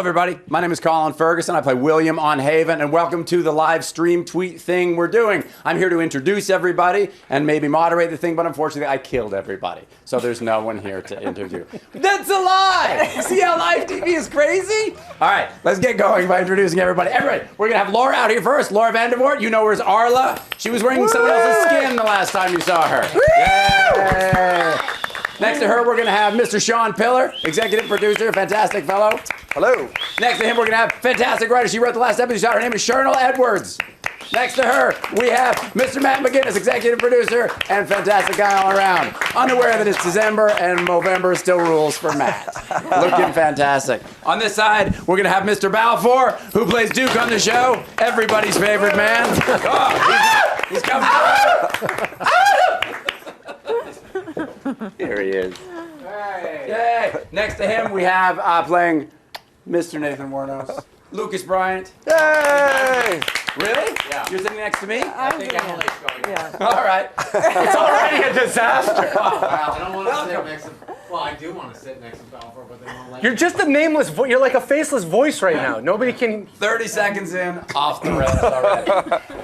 everybody. My name is Colin Ferguson. I play William on Haven, and welcome to the live stream tweet thing we're doing. I'm here to introduce everybody and maybe moderate the thing, but unfortunately, I killed everybody, so there's no one here to interview. That's a lie! See how live TV is crazy? All right, let's get going by introducing everybody. Everybody, we're gonna have Laura out here first. Laura Vandervoort, you know where's Arla? She was wearing someone else's skin the last time you saw her. Yay! Next to her, we're going to have Mr. Sean Pillar, executive producer, fantastic fellow. Hello. Next to him, we're going to have fantastic writer. She wrote the last episode. Her name is Shernal Edwards. Next to her, we have Mr. Matt McGinnis, executive producer, and fantastic guy all around. Unaware that it's December and Movember still rules for Matt. Looking fantastic. On this side, we're going to have Mr. Balfour, who plays Duke on the show. Everybody's favorite man. Oh, he's coming through. Here he is. Hey. Yay. Next to him, we have playing Mr. Nathan Warnos, Lucas Bryant. Yay! Really? Yeah. You're sitting next to me? I think Emily's going. Yeah. All right. It's already a disaster. I don't want to sit next to. Well, I do want to sit next to Balfour, but they won't let me. You're just a nameless voice. You're like a faceless voice right now. Nobody can. 30 seconds in, off the rails already.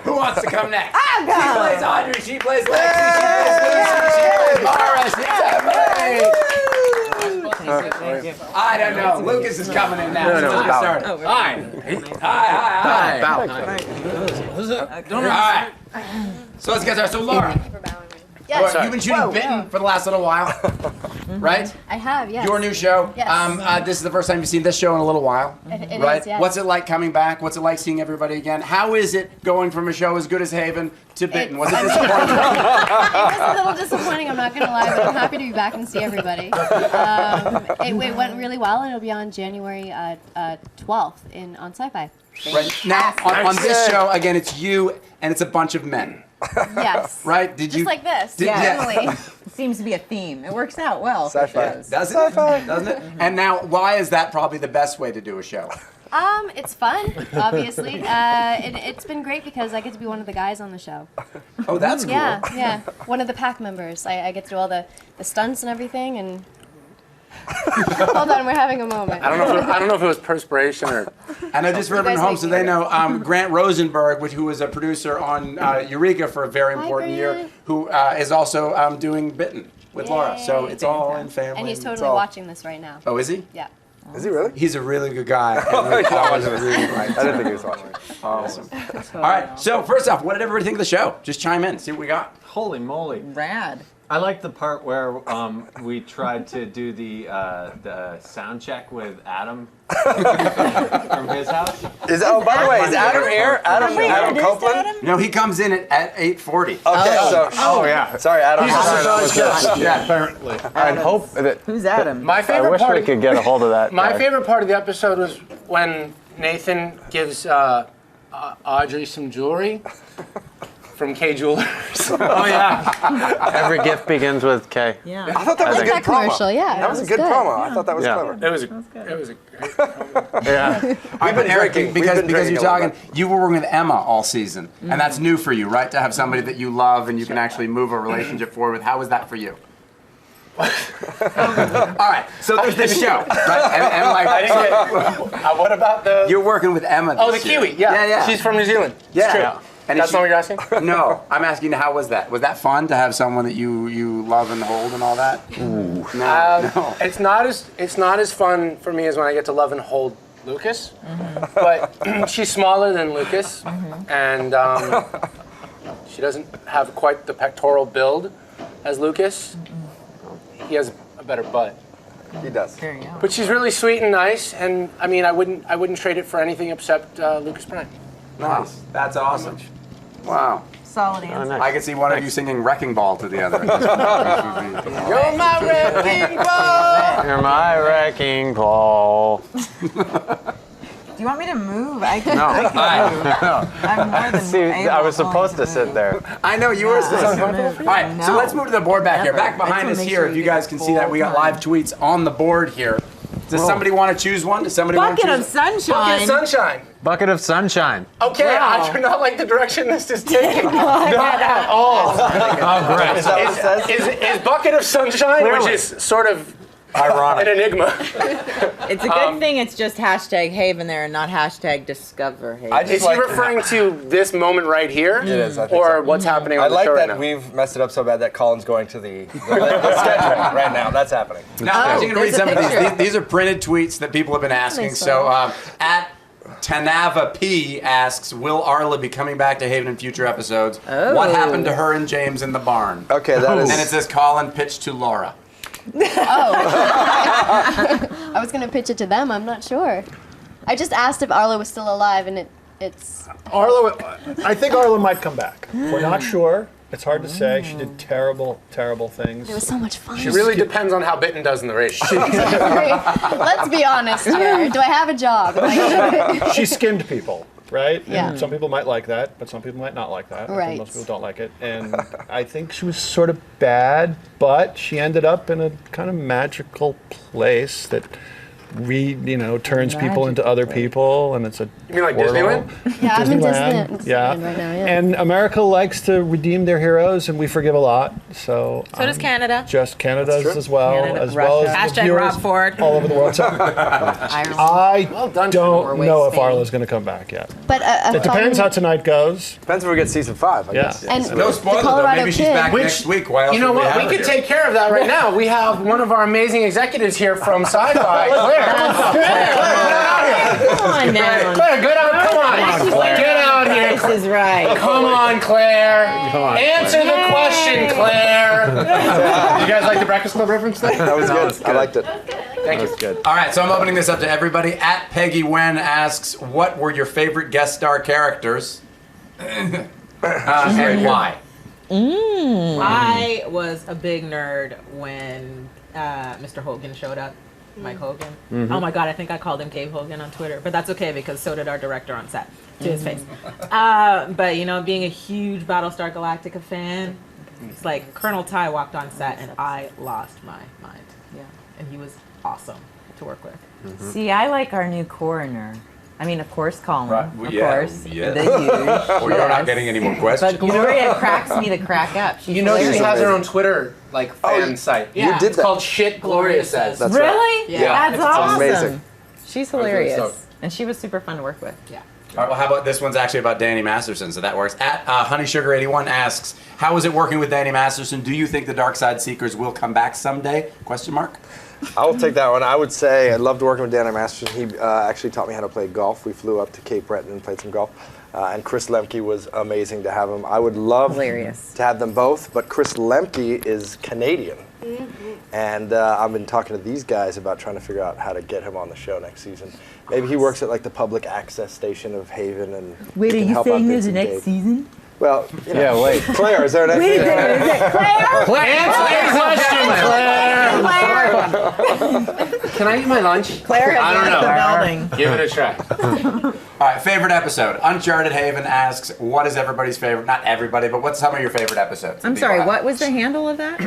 Who wants to come next? I'll go. She plays Audrey, she plays Lexi, she plays Lucy, she plays Mara, she's Emily. Thank you. I don't know. Lucas is coming in now. No, so let's get Bauer. started. Hi. Hi. All right. So let's get started. So Laura, Yes. you've been shooting Bitten for the last little while, right? I have, yes. Your new show. Yes. This is the first time you've seen this show in a little while, It right? is, yes. What's it like coming back? What's it like seeing everybody again? How is it going from a show as good as Haven to Bitten? Was it disappointing? It was a little disappointing, I'm not going to lie, but I'm happy to be back and see everybody. It went really well, and it'll be on January 12th on Sci-Fi. Right now, on this show, again, it's you and it's a bunch of men, Yes. right? Did Just you? like this. Yeah. Seems to be a theme. It works out well. Sci-fi. For shows. Does it? Doesn't it? And now, why is that probably the best way to do a show? It's fun, obviously. It's been great because I get to be one of the guys on the show. Oh, that's cool. Yeah. One of the pack members. I get to do all the stunts and everything, and... Hold on, we're having a moment. I don't know if it was perspiration or. And I just for everyone guys at home, make so me they know Grant Rosenberg, who was a producer on Eureka for a very Hi, important year, Grant. who is also doing Bitten with Laura. So Yay. it's all in family. And he's it's totally all- watching this right now. Oh, is he? Yeah. Is he really? He's a really good guy. And we always really like I didn't think he was watching. Awesome. All right. So first off, what did everybody think of the show? Just chime in, see what we got. Holy moly! Rad. I like the part where we tried to do the sound check with Adam from his house. By the way, is Adam here? Adam Copeland? No, he comes in at 8:40. Okay, so. Yeah. Sorry, Adam. Yeah. Apparently. I'd hope that. Who's Adam? My favorite wish part. we could get a hold of that. My guy. favorite part of the episode was when Nathan gives Audrey some jewelry from K Jewelers. Oh yeah. Every gift begins with K. Yeah. I thought that I was a like good that commercial, promo. yeah. That was a good promo. I thought that was Yeah. clever. It was a great promo. Yeah. All right, but Eric, drinking. because We've been you're drinking a talking, little you were working with Emma all season, and that's new for you, right? To have somebody that you love and you can actually move a relationship forward with. How was that for you? All right, so there's this show, right? And like, I didn't get. What about the? you're working with Emma. Oh, the this year. Kiwi. Yeah. Yeah. She's from New Zealand. Yeah. It's true. Yeah. And That's is not she- what you're asking? No, I'm asking how was that? Was that fun to have someone that you love and hold and all that? Ooh. No. It's not as fun for me as when I get to love and hold Lucas, but she's smaller than Lucas, and she doesn't have quite the pectoral build as Lucas. He has a better butt, He does. There you go. but she's really sweet and nice, and I mean I wouldn't trade it for anything except Lucas Bryant. Nice. That's awesome. Wow. Solid answer. I could see one of you singing Wrecking Ball to the other. You're my wrecking ball. You're my wrecking ball. Do you want me to move? I can. No. I'm more than See, able I was willing supposed to move. sit there. I know you were supposed to. All right, so No. let's move to the board back here. Never. Back I behind just us wanna here, make if sure you we guys get can the see that, full we got live tweets on the board here. Does somebody want to choose one? Does somebody want to Bucket choose of one? sunshine. Sunshine. Bucket of sunshine. Okay, I do not like the direction this is taking. Not at all. Oh, great. Is that what it says? Is Bucket of Sunshine, Clearly. which is sort of Ironic. An enigma. It's a good thing it's just hashtag Haven there and not hashtag Discover Haven. I just Is he referring to this moment right here? It is, I think or so. what's happening I on the like show that right now? we've messed it up so bad that Colin's going to the schedule right now. That's happening. Now, I'm going to read there's a some of picture. these. These are printed tweets that people have been asking. Nice So, one. at Tanava P asks, will Arla be coming back to Haven in future episodes? What happened to her and James in the barn? Okay, that And is. then it says, Colin pitched to Laura. I was gonna pitch it to them. I'm not sure. I just asked if Arlo was still alive, and it's. Arlo, I think Arlo might come back. We're not sure. It's hard to say. She did terrible, terrible things. It was so much fun. It really depends on how Bitten does in the race. Let's be honest here. Do I have a job? She skimmed people, right? Yeah. And some people might like that, but some people might not like that. I Right. think most people don't like it. And I think she was sort of bad, but she ended up in a kind of magical place that turns people into other people, and it's a You mean like portal. Disneyland? Yeah, I'm in Disneyland, Disneyland right now. Yeah. And America likes to redeem their heroes, and we forgive a lot. So does Canada. Just Canada true. as well, Canada, as well Russia. as the Hashtag viewers Rob Ford. all over the world. So Ireland. I done, don't Norway, know if Spain. Arla's going to come back yet. But It depends how tonight goes. Depends if we get season 5, I Yeah. guess. And No the spoiler, though. Colorado Maybe she's Kid. back next week. Why else You know would what? have We her could here? take care of that right now. We have one of our amazing executives here from Sci-Fi, Claire. Come on now. Claire, get out! Come on, get out here! This is right. Come on, Claire. Answer the question, Claire. You guys like the Breakfast Club reference thing? That was good. I liked it. Thank you. Good. All right, so I'm opening this up to everybody. At Peggy Wen asks, what were your favorite guest star characters? And why? I was a big nerd when Mr. Hogan showed up. Mike Hogan. Oh my God, I think I called him Gabe Hogan on Twitter, but that's okay because so did our director on set, to his face. But being a huge Battlestar Galactica fan, it's like Colonel Ty walked on set and I lost my mind. Yeah, and he was awesome to work with. See, I like our new coroner. I mean, of course, Colin. Right, well, Of yeah, course. yes. The huge. Well, you're not getting any more questions. But Gloria cracks me the crack up. She's You know she hilarious. has her own Twitter fan site. Yeah. You did It's that. called Shit Gloria Says. That's Really? Yeah. That's awesome. amazing. She's really hilarious. stoked. And she was super fun to work with. Yeah. All right, well, how about this one's actually about Danny Masterson, so that works. At HoneySugar81 asks, how is it working with Danny Masterson? Do you think the Dark Side Seekers will come back someday? Question mark. I will take that one. I would say I loved working with Danny Masterson. He actually taught me how to play golf. We flew up to Cape Breton and played some golf. And Chris Lemke was amazing to have him. I would love Hilarious. to have them both, but Chris Lemke is Canadian. And I've been talking to these guys about trying to figure out how to get him on the show next season. Maybe he works at like the public access station of Haven and Wait, he are can you help out saying Vince there's a and next Dave. season? Well, Yeah, wait. Claire, is there an next season? Can I eat my lunch? Claire has I don't left know. the building. Give it a try. All right, favorite episode. Uncharted Haven asks, what is everybody's favorite? Not everybody, but what's some of your favorite episodes? I'm sorry, what was the handle of that?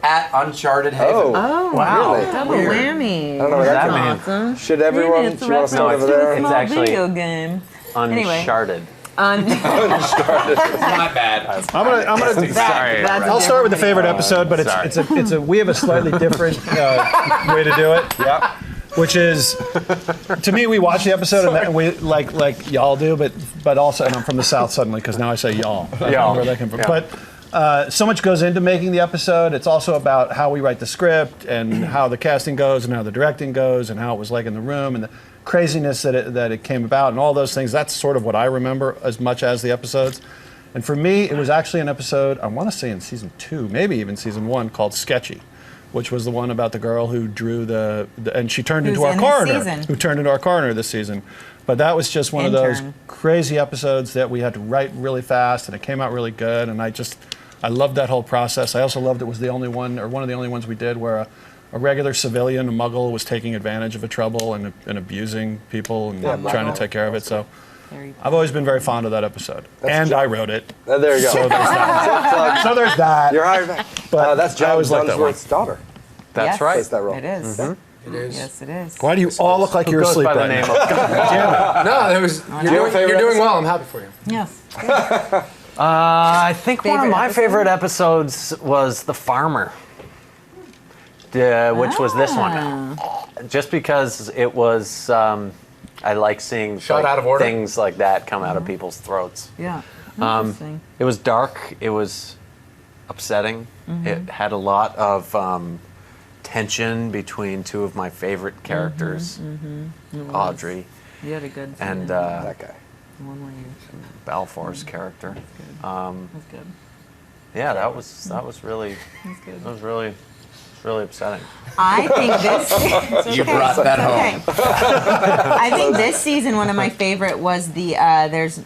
At Uncharted Haven. Oh, Wow. Really? double Weird. whammy. I don't know what that means. Awesome. Should everyone, Maybe it's do you want to start reference over to a there? It's small actually video game. Anyway. Uncharted. Not bad. I'm gonna. Sorry. I'll start with the favorite episode, but we have a slightly different way to do it. Yeah. Which is, to me, we watch the episode and we like y'all do, but also, and I'm from the South suddenly because now I say y'all. I don't know where that came from. Yeah. But so much goes into making the episode. It's also about how we write the script and how the casting goes and how the directing goes and how it was like in the room and the craziness that it came about and all those things. That's sort of what I remember as much as the episodes. And for me, it was actually an episode, I want to say in season 2, maybe even season 1, called Sketchy, which was the one about the girl who drew and she turned into our in this coroner, season. who turned into our coroner this season. But that was just one of those Intern. crazy episodes that we had to write really fast, and it came out really good. And I loved that whole process. I also loved it was the only one, or one of the only ones we did, where a regular civilian, a muggle, was taking advantage of a trouble and abusing people and trying to take care of it. So I've always been very fond of that episode. And I wrote it. There you go. So there's that. So there's that. You're hired back. But That's I John always liked that one. Dunsworth's daughter. That's Yes, right. Plays that role. It is. It is. Yes, it is. Why do you all look like you're Goes asleep by the right name now? of. No, that was. You're doing well. I'm happy for you. Yes. I think one of Favorite my episode? favorite episodes was The Farmer. which was this one. Just because it was, I like seeing Shot like, out of order. things like that come out of people's throats. Yeah. It was dark. It was upsetting. It had a lot of tension between two of my favorite characters, Audrey You had a good scene and in there. That guy. One where you. Balfour's character. That's good. Yeah, that was really That's good. that was really upsetting. I think this. You brought that home. I think this season one of my favorite was the there's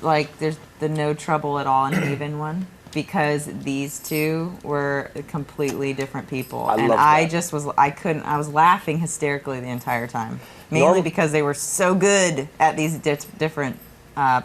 the No Trouble at All in Haven one, because these two were completely different people, I and love I that. just was I was laughing hysterically the entire time, mainly because they were so good at these different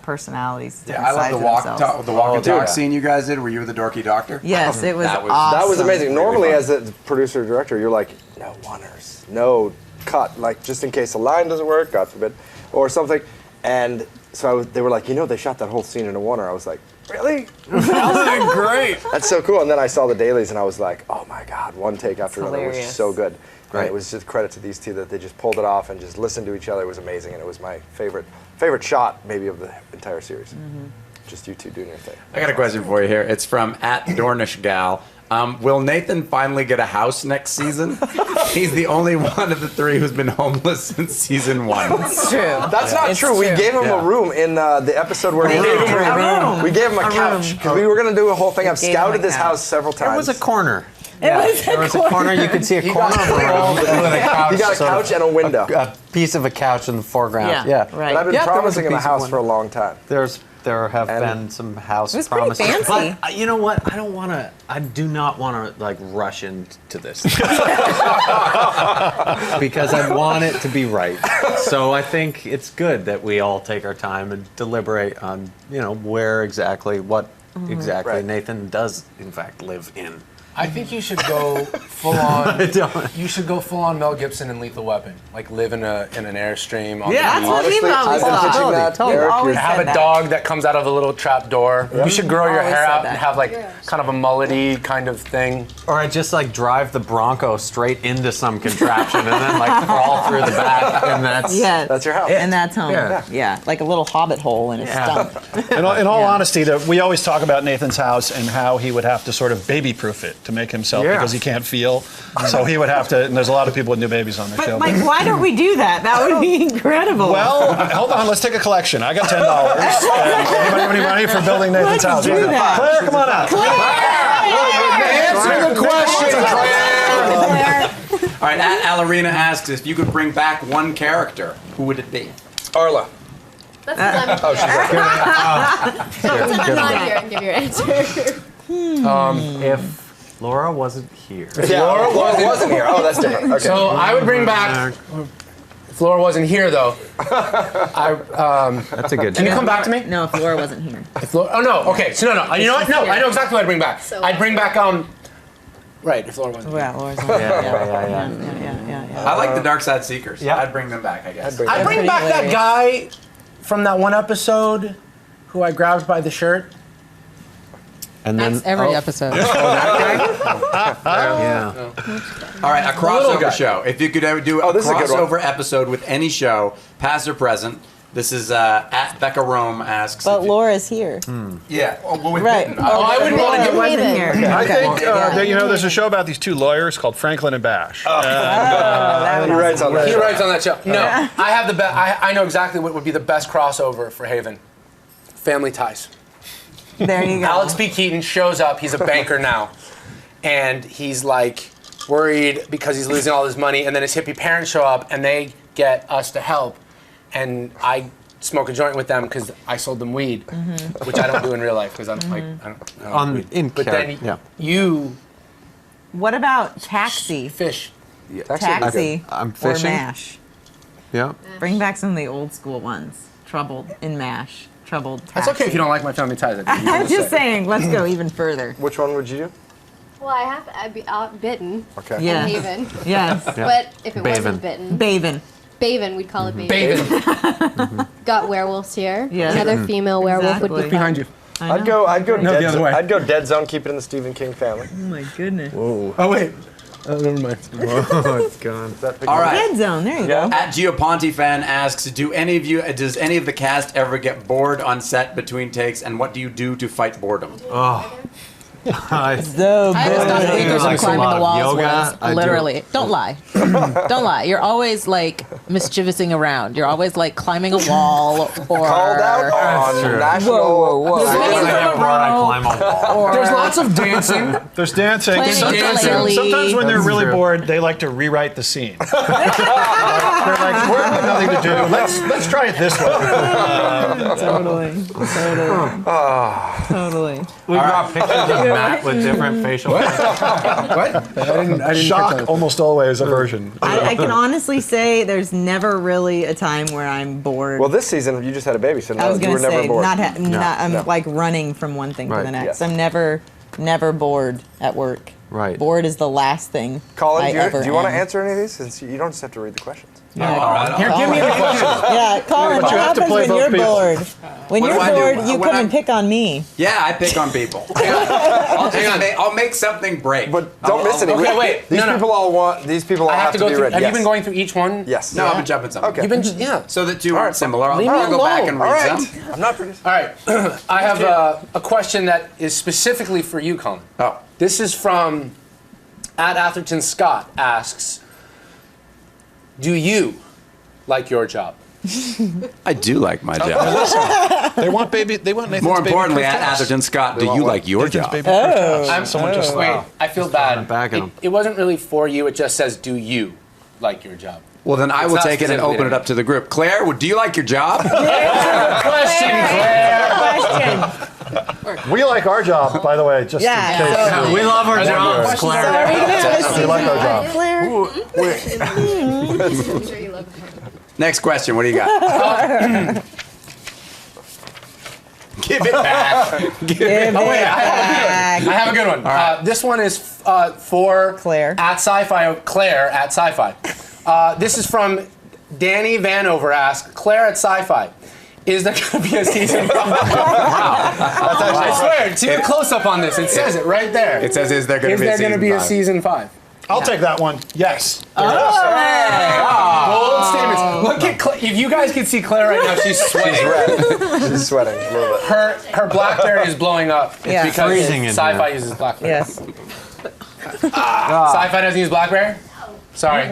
personalities. Yeah, different I love sides the of walk themselves. the walk and talk dude. scene you guys did where you were the dorky doctor. Yes, it was That was- awesome. That was amazing. Really Normally, fun. as a producer or director, you're like, no one-ers, no cut, like just in case a line doesn't work, God forbid, or something. And so they were like, they shot that whole scene in a one-er. I was like, really? Great. That's so cool. And then I saw the dailies, and I was like, oh my God, one take after another was hilarious. so good. And Right. it was just credit to these two that they just pulled it off and just listened to each other. It was amazing, and it was my favorite shot maybe of the entire series. Just you two doing your thing. I got a question for you here. It's from @DornishGal. Will Nathan finally get a house next season? He's the only one of the three who's been homeless since season 1. It's true. That's not It's true. We true. gave him Yeah. a room in the episode where he gave him a room. We gave him a couch because we were going to do a whole thing. I've gave him scouted a this couch. house several times. There was a corner. It was There was a corner. You could see a corner of the room with a couch. You got a sort of couch and a window. a piece of a couch in the foreground. Yeah, But I've right. been Yeah, there was a promising him a piece of house one. for a long time. There have And been some house it was pretty promises. fancy. But you know what? I do not want to like rush into this. Because I want it to be right. So I think it's good that we all take our time and deliberate on, where exactly, what exactly Right. Nathan does in fact live in. I think you should go full on. don't. You should go full on Mel Gibson and Lethal Weapon. Like live in an airstream. On Yeah. the That's beach. what we've Honestly, always I've been thought. pitching that. We've Eric, always Have said a that. dog that comes out of a little trap door. You should grow your Always hair said out that. and have like kind of a mullety kind of thing. Or I just like drive the Bronco straight into some contraption and then like crawl through the back, and that's Yeah, That's your house. and that's home. Yeah. Yeah, like a little hobbit hole in his stump. In all Yeah. honesty, we always talk about Nathan's house and how he would have to sort of baby-proof it to make himself Yeah. because he can't feel. So he would have to, and there's a lot of people with new babies on their show. But Mike, why don't we do that? That would be incredible. Well, hold on, let's take a collection. I got $10. Anybody have any money for building Nathan's Let's house? do that. Claire, come on out. Answer the question, Claire. All right, Alarina asks if you could bring back one character, who would it be? Arla. That's because I'm here. I'm not here and give your answer. if Laura wasn't here. Yeah, Laura wasn't here. Oh, that's different. Okay. So I would bring back. If Laura wasn't here though, That's a good. can you come back to me? No, if Laura wasn't here. If Laura, oh no, okay. So no. You know what? No, I know exactly what I'd bring back. So- I'd bring back Right, if Laura wasn't here. Yeah, Laura's Yeah. I like the Dark Side Seekers. Yeah. I'd bring them back, I guess. I bring pretty back that hilarious. guy from that one episode who I grabbed by the shirt. And then Every episode. yeah. All right, a Little crossover guy. show. If you could ever do a this is a good one. crossover episode with any show, past or present, this is at Becca Rome asks. But if you- Laura's here. Yeah, well, with Right. Bitten. Oh, I wouldn't want to Laura do wasn't Haven. here. I think Yeah. there's a show about these two lawyers called Franklin and Bash. He writes on that. He writes on that show. No, I have the best. I know exactly what would be the best crossover for Haven. Family Ties. There you go. Alex B. Keaton shows up. He's a banker now, and he's like worried because he's losing all his money. And then his hippie parents show up, and they get us to help. And I smoke a joint with them because I sold them weed, which I don't do in real life because I'm like I don't On weed. in But character, then yeah. you What about Taxi? fish. Taxi I'm or fishing. MASH? Yeah. Bring back some of the old school ones. Troubled in MASH. Troubled Taxi. That's okay if you don't like my Family Ties. I'm just saying, let's go even further. Which one would you do? Well, I'd be Bitten. Okay. Yeah. Haven. Yes. But if it Baven. wasn't Bitten, Baven. Baven, we'd call it Baven. Baven. Got werewolves here. Yeah. Another female werewolf would be Exactly. Behind you. I'd go No, the dead other zone. way. I'd go dead zone. Keep it in the Stephen King family. Oh my goodness. Oh wait. Never mind. Oh, it's gone. All right. Dead zone. There you go. At Geoponte fan asks, does any of the cast ever get bored on set between takes, and what do you do to fight boredom? So I just got fingers like from climbing a lot the of walls yoga. I once. do. Literally. Don't lie. Don't lie. You're always like mischievousing around. You're always like climbing a wall or. Called out on Sure. national. Swinging I from a climb a wall. or There's lots of dancing. There's dancing. Playing Sometimes, ukulele. when they're That's really true. bored, they like to rewrite the scene. They're like, we're having nothing to do. Let's try it this way. Totally. We got pictures of Matt with different facial What? I didn't Shock almost always a version. I can honestly say there's never really a time where I'm bored. Well, this season you just had a baby, so I was you gonna were never say bored. I'm like running from one thing to Right. the next. Yes. I'm never bored at work. Right. Bored is the last thing Colin, I do ever you want to am. answer any of these? Since you don't just have to read the questions. Yeah, Here, give me the question. yeah, Colin, what you have to happens play when you're both people. bored? When What you're do I do? bored, you When come and I'm- pick on me. Yeah, I pick on people. I'll make something break. But don't miss any. Okay, wait. These No. people all want. These people all I have to go be through. read. Have yes. you been going through each one? Yes. No, I've been jumping some. Okay. You've been. Yeah. So the two aren't similar. I'll Leave me go back and alone. read All right. some. I'm not pretty. All right. I have a question that is specifically for you, Colin. Oh. This is from at Atherton Scott asks, do you like your job? I do like my job. They want baby. They want Nathan's More baby importantly, first at house. Atherton Scott, do want you what? like your Nathan's job? baby first house. I'm Someone just wait. I feel bad. back at him. It wasn't really for you. It just says, do you like your job? Well, then I It's will not take it and specifically open it to up to the group. Claire, do you like your job? Question, Claire. We like our job, by the way, just Yeah, in case. so- We love our jobs, So Claire. are we gonna have a We season like our job. five, Claire? I'm sure you love it. Next question. What do you got? Give it back. Give it I back. have a good one. This one is for Claire. at Sci-Fi. Claire at Sci-Fi. This is from Danny Vanover. Asks Claire at Sci-Fi. Is there going to be a season 5? I swear, see the close-up on this. It says it right there. It says, is there going to Is be a there season going to be a 5? season 5? I'll take that one. Yes. Bold statements. Look at if you guys can see Claire right now, she's sweating. She's red. She's sweating a little bit. Her BlackBerry is blowing up. It's Yeah. because Freezing in Sci-Fi here. uses BlackBerry. Yes. Sci-Fi doesn't use BlackBerry? Sorry.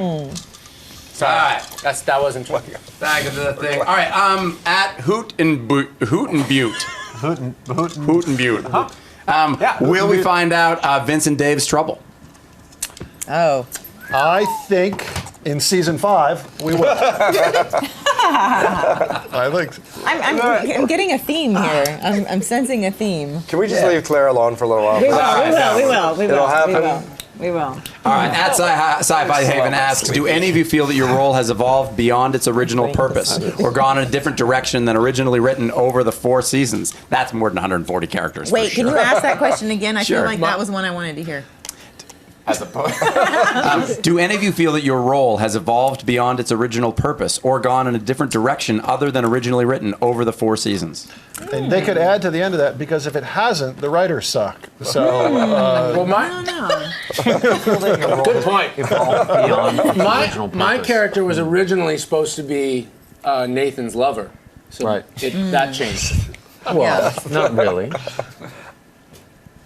Sorry. All right. That wasn't true. Back into the thing. All right. At Hoot and Butte. Will we find out Vincent Dave's trouble? Oh. I think in season 5 we will. I think. I'm getting a theme here. I'm sensing a theme. Can we just leave Claire alone for a little while? We please? It'll happen. We will. All right. At Sci-Fi Haven asks, do any of you feel that your role has evolved beyond its original purpose or gone in a different direction than originally written over the 4 seasons? That's more than 140 characters. Wait, for can sure. you ask that question again? I Sure. feel like that was one I wanted to hear. As opposed. Do any of you feel that your role has evolved beyond its original purpose or gone in a different direction other than originally written over the 4 seasons? And they could add to the end of that because if it hasn't, the writers suck. So Well, good point. Beyond the original My purpose. character was originally supposed to be Nathan's lover. So Right. that changed. Yeah. Not really.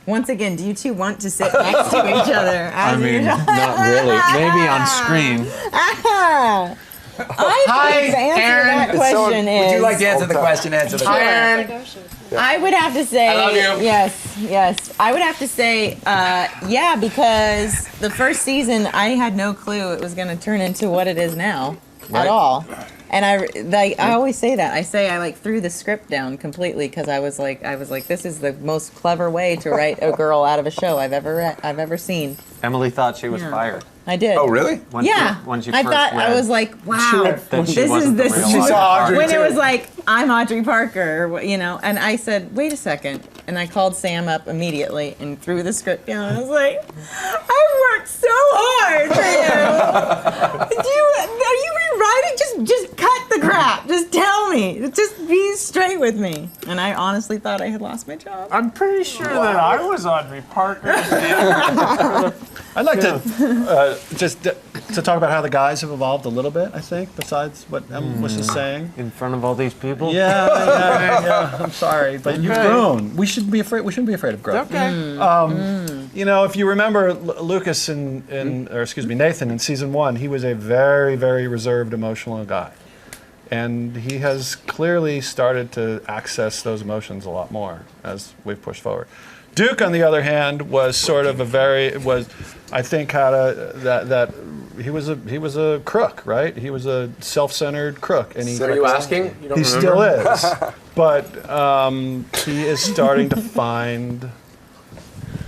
Once again, do you two want to sit next to each other? I mean, not really. Maybe on screen. I think the answer Aaron. to that It's question is. Would you like to answer the question? Answer the Hi, question. Aaron. I would have to say. I love you. Yes. I would have to say, yeah, because the first season I had no clue it was going to turn into what it is now at all. And I always say that. I say I threw the script down completely because I was like, this is the most clever way to write a girl out of a show I've ever seen. Emily thought she was fired. I did. Oh, really? When Yeah, When she I first thought I read. was like, wow, That she this is wasn't the the real She saw Audrey when too. it was like I'm Audrey Parker, and I said, wait a second, and I called Sam up immediately and threw the script down. I was like, I worked so hard for you. Are you rewriting? Just cut the crap. Just tell me. me. Just be straight with me. And I honestly thought I had lost my job. I'm pretty sure that I was Audrey Parker. I'd like to just to talk about how the guys have evolved a little bit, I think, besides what Em was just saying. In front of all these people? Yeah. I'm sorry, but you've grown. We shouldn't be afraid of growth. Okay. You know, if you remember Lucas Nathan in season 1, he was a very, very reserved, emotional guy. And he has clearly started to access those emotions a lot more as we've pushed forward. Duke, on the other hand, was sort of I think he was a crook, right? He was a self-centered crook, and So are you asking? You don't he remember? still is, but he is starting to find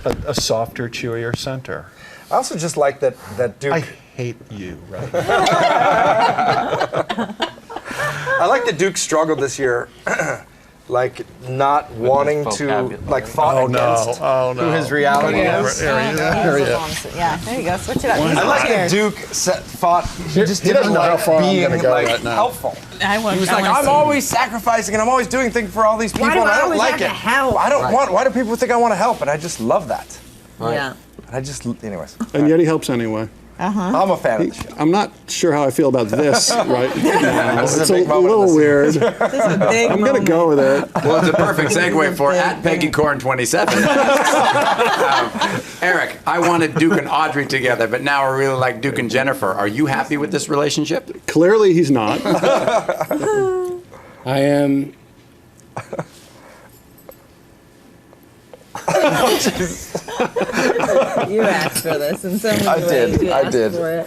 a softer, chewier center. I also just like that Duke. I hate you, right? I like that Duke struggled this year, like not wanting to vocabulary. fought against who his reality is. Yeah, there you go. Switch it up. I like that Duke fought. He just He doesn't didn't know how like far I'm being gonna go like right now. helpful. I want, He was like, I'm always sacrificing and I'm always doing things for all these people, Why do and I I don't always like have it. to help? I don't want. Why do people think I want to help? And I just love that. Yeah. Anyways. And yet he helps anyway. I'm a fan of the show. I'm not sure how I feel about this right now. This is It's a a big moment little in this. weird. This is a big I'm going to go with it. Well, it's a perfect segue for at PeggyCorn27. Eric, I wanted Duke and Audrey together, but now I really like Duke and Jennifer. Are you happy with this relationship? Clearly he's not. I am. You asked for this in so many I ways. did. You I asked did. for it.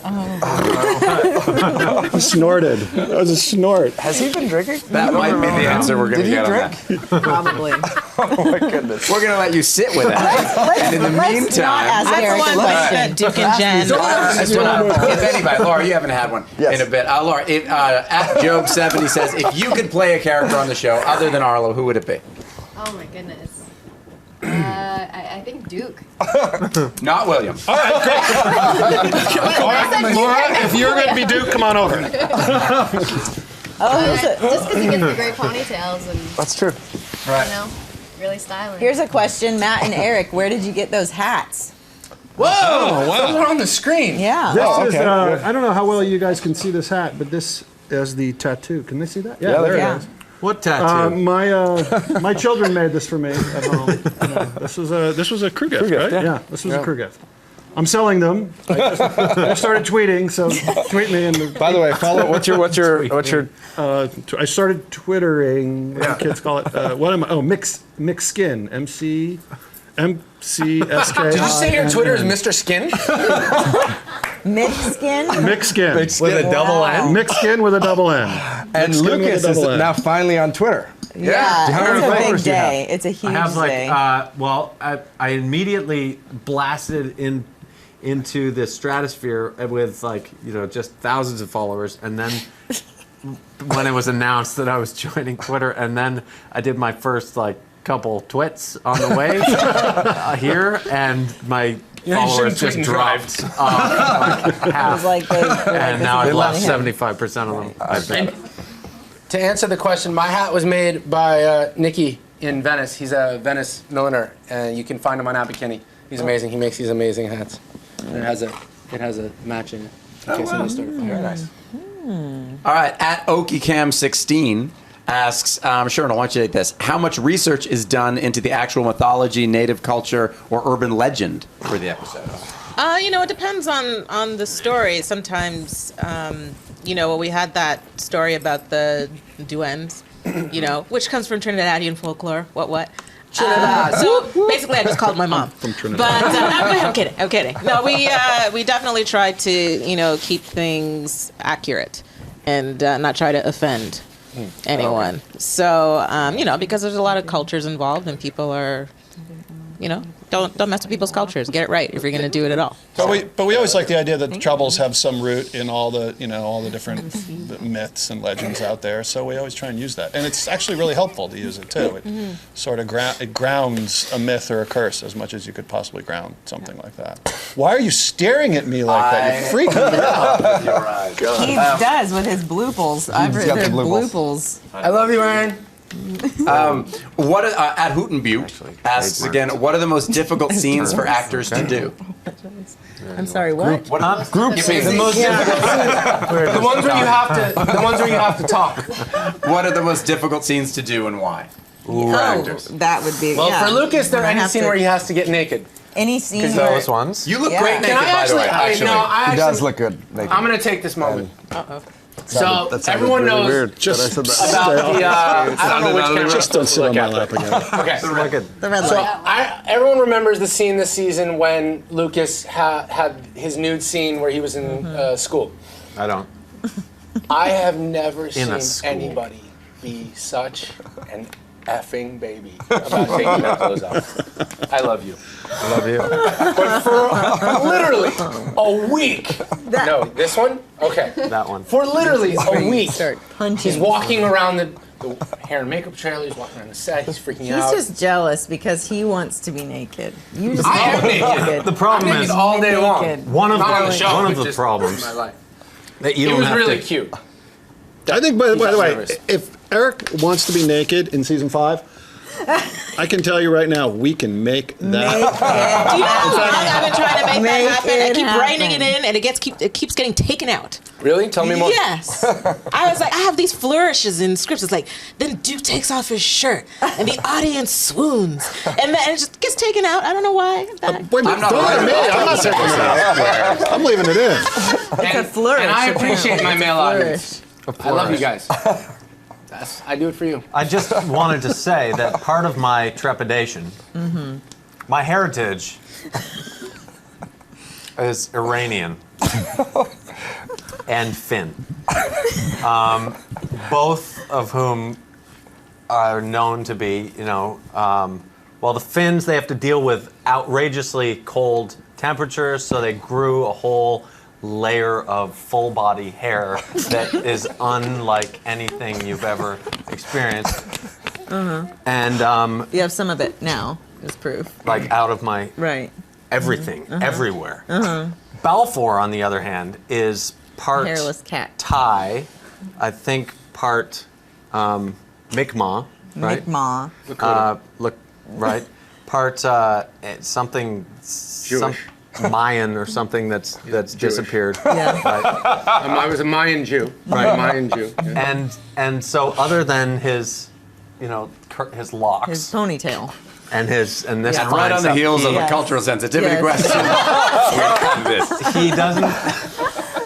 I snorted. That was a snort. Has he been drinking? That might be the answer we're going to Did he get on drink? that. Probably. Oh my goodness. We're going to let you sit with that. And in the Let's not meantime, ask I Eric a for one think question. that Duke and Jen. if anybody, Laura, you haven't had one Yes. in a bit. Laura, at Job70 says, if you could play a character on the show other than Arlo, who would it be? Oh my goodness. I think Duke. Not William. Laura, if you're going to be Duke, come on over. Oh, Just because he gets the great ponytails and, That's true. you know, really styling. here's a question, Matt and Eric. Where did you get those hats? Whoa! Those are on the screen. Yeah. This is, I don't know how well you guys can see this hat, but this is the tattoo. Can they see that? Yeah, there Yeah. it is. What tattoo? My children made this for me at home. This was a crew gift, right? Yeah, this was a crew gift. I'm selling them. I started tweeting, so tweet me. And By the way, follow. What's your? I started twittering. What do kids call it? What am I? Oh, mix skin. MCSK. Did you say your Twitter is Mr. Skin? Mixed skin? Mix skin. With a double N. Mix skin with a double N. And Mixed skin with a Lucas is double N. now finally on Twitter. Yeah, How many it's a big followers do you have? day. It's a huge I have like, day. I immediately blasted into the stratosphere with just thousands of followers, and then when it was announced that I was joining Twitter, and then I did my first couple twits on the way here, and my followers just dropped half, and now I've lost 75% of them. I think. To answer the question, my hat was made by Nicky in Venice. He's a Venice milliner, and you can find him on Abercrombie. He's amazing. He makes these amazing hats. And it has a match in it. In case somebody started fire. Very nice. All right, at OkiCam16 asks, Sharon, I want you to take this. How much research is done into the actual mythology, native culture, or urban legend for the episode? It depends on the story. Sometimes, we had that story about the duendes, which comes from Trinidadian folklore. What? So basically, I just called my mom. From Trinidad. But I'm kidding. No, we definitely try to keep things accurate and not try to offend anyone. So because there's a lot of cultures involved and people are don't mess with people's cultures. Get it right if you're going to do it at all. But we always like the idea that the Troubles have some root in all the different myths and legends out there. So we always try and use that, and it's actually really helpful to use it too. It sort of it grounds a myth or a curse as much as you could possibly ground something like that. Why are you staring at me like that? You're freaking me out. Your eyes. He does with his blooples. I've got read the blooples. I love you, Aaron. What at Hootenbutte asks again? What are the most difficult scenes for actors to do? I'm sorry, what? Group scenes. The most difficult. The ones where you have to talk. What are the most difficult scenes to do and why? For actors. That would be. Well, yeah. for Lucas, there When I any have scene to- where he has to get naked. Any scene Those ones. You look Yeah. great naked, Can I by the way. actually? No, I He does actually. look good. Naked. I'm gonna take this moment. So That sounded everyone really knows weird Just that I said that. about the. I don't know which camera. Just don't sit on my lap again. Okay. the red So light. everyone remembers the scene this season when Lucas had his nude scene where he was in school. I don't. I have never seen school. anybody be such an effing baby about taking their clothes off. I love you. I love you. But for literally a week. No, this one? Okay. That one. For literally a week. Start punching. He's walking around the hair and makeup trailer. He's walking around the set. He's freaking He's out. just jealous because he wants to be naked. You just I am want to be naked. The problem I'm naked is all day long. naked. one of Not on the the show, one of but the just problems in my life. that you It don't was have really to. cute. I think, by the way, nervous. if Eric wants to be naked in season 5, I can tell you right now, we can make that. Do you know how long I've been trying to make Make that happen? I it keep writing it happen. in, and it keeps getting taken out. Really? Tell me more. Yes. I was like, I have these flourishes in scripts. It's like, then Duke takes off his shirt, and the audience swoons, and then it just gets taken out. I don't know why. Wait, I'm not don't worried let me. about I'm not taking it out. I'm leaving it in. It's a flourish. And I appreciate my male Flourish. audience. I love you guys. I do it for you. I just wanted to say that part of my trepidation, my heritage, is Iranian and Finn, both of whom are known to be, well, the Finns, they have to deal with outrageously cold temperatures, so they grew a whole layer of full body hair that is unlike anything you've ever experienced. And You have some of it now, as proof. like out of my Right. everything, everywhere. Balfour, on the other hand, is part Hairless cat. Thai, I think part Mi'kmaq, right? Mi'kmaq. Look, right. Part something, some Mayan or something that's disappeared. Yeah. I was a Mayan Jew. Right. Mayan Jew. Yeah. And so other than his, his locks His ponytail. and this And fine right on the stuff, heels of Yes. a cultural sensitivity Yes. question. he doesn't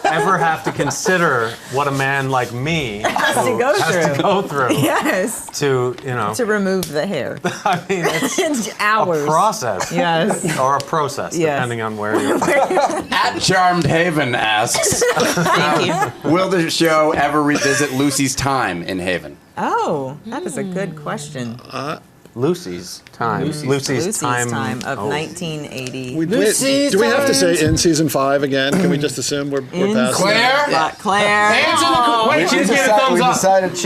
ever have to consider what a man like me Has to go has through. to go through Yes. to, To remove the hair. I mean, it's It's hours. a process. Yes. Or a process, Yes. depending on where you're. At Charmed Haven asks, will the show ever revisit Lucy's time in Haven? Oh, that is a good question. Lucy's time. Lucy's time of oh. 1980. Do we have to say in season 5 again? Can we just assume we're past Claire? Got Claire. Hands in the Wait, she just gave a thumbs up.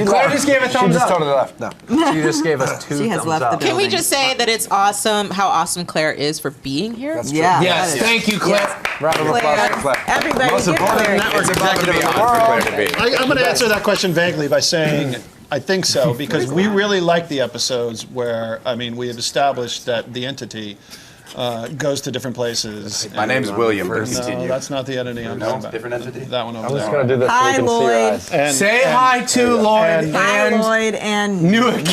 Claire just gave a thumbs up. totally left. No. She just gave us 2 She has thumbs left the up. building. Can we just say that it's awesome how awesome Claire is for being here? That's true. Yeah. Yes, that is- thank you, Claire. Round of applause for Claire. Claire. Everybody Most give important Claire. network It's above and executive in beyond the for world. Claire to be. I'm going to answer that question vaguely by saying I think so, because we really like the episodes where, we have established that the entity goes to different places. My name's William, but No, continue. that's not the entity I'm No, talking about. different entity? That one over I'm just there. going to do this so Hi, we can see your Lloyd. eyes. And- Say and- hi to Lloyd Hi, and Lloyd and Newark.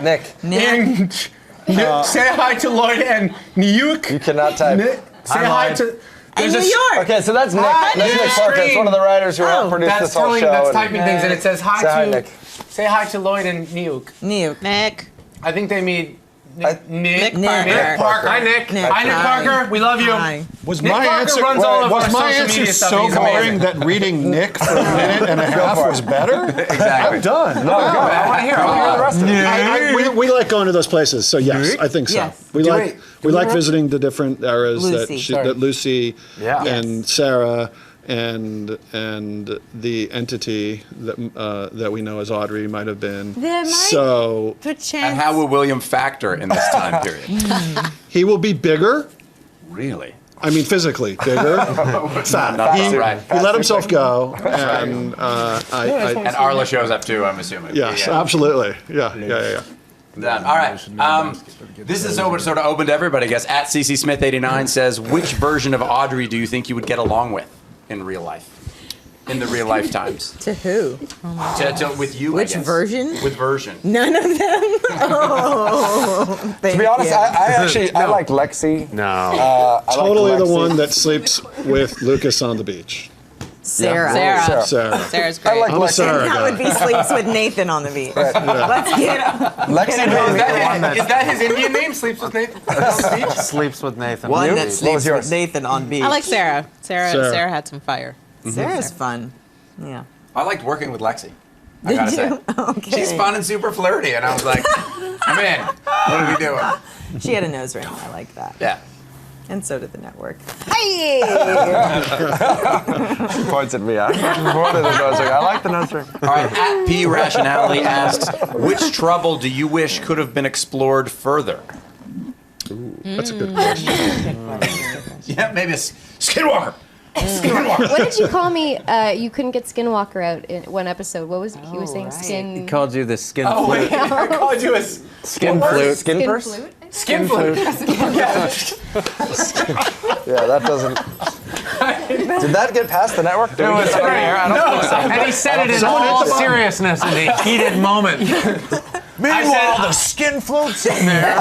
Nick, Nick. say hi to Lloyd and Nuyuk. you cannot type. Say hi to. And There's New a York. Okay, so that's Nick. Hi, That's Nick Nick. Parker. It's one of the writers who helped produce That's this whole telling. show. That's and- typing things, and it says hi Say hi, to. Nick. Say hi to Lloyd and Nuyuk. New. Nick. I think they made Nick Parker. Hi, Nick. Nick. Hi, Nick Parker. We love you. Hi. Was Nick my Parker answer runs all of was our my social answer media stuff. so He's boring amazing. that reading Nick for a minute and a half was better? Exactly. I'm done. No, go. I want to hear. I want to hear the rest of it. We like going to those places, so yes, I think so. Yes. We like visiting the different eras Lucy. that Lucy Yeah. and Sarah and the entity that we know as Audrey might have been. There might So Perchance. And how will William factor in this time period? he will be bigger. Really? I mean, physically bigger, fat. Right. He let himself go, and And Arla shows up too, I'm assuming. yes, Yeah. absolutely, yeah. Done. All right. This is sort of open to everybody, I guess. At CC Smith 89 says, which version of Audrey do you think you would get along with in real life? In the real lifetimes? To who? With you, Which I guess. version? With version. None of them. Oh, To be honest, I like Lexi. No. Totally like the Lexi. one that sleeps with Lucas on the beach. Sarah. Sarah. Sarah. Sarah's I great. like I'm a Lexi. Sarah That guy. would be sleeps with Nathan on the beach. Let's get him. Lexi maybe the one that Is that his Indian name? Sleeps with Nathan? Sleeps with Nathan. One You? that What was sleeps yours? with Nathan on beach. I like Sarah. Sarah. Sarah had some fire. Sarah's fun. Yeah. I liked working with Lexi. I gotta Did say. you? Okay. She's fun and super flirty, and I was like, I'm in. What are we doing? She had a nose ring. I like that. Yeah. And so did the network. Hey! She points at me. I like the nose ring. All right. At P Rationality asks, which trouble do you wish could have been explored further? That's a good question. Yeah, maybe a Skinwalker. Skinwalker. What did you call me? You couldn't get Skinwalker out in one episode. What was he was saying? right. Skin. Called you the skin Oh, wait. flute. I called you a Skin flute. Skin purse? flute? skin flute. Yeah, that doesn't. Did that get past the network? It was great. And he said it in all seriousness in a heated moment. Meanwhile, the skin floats in there.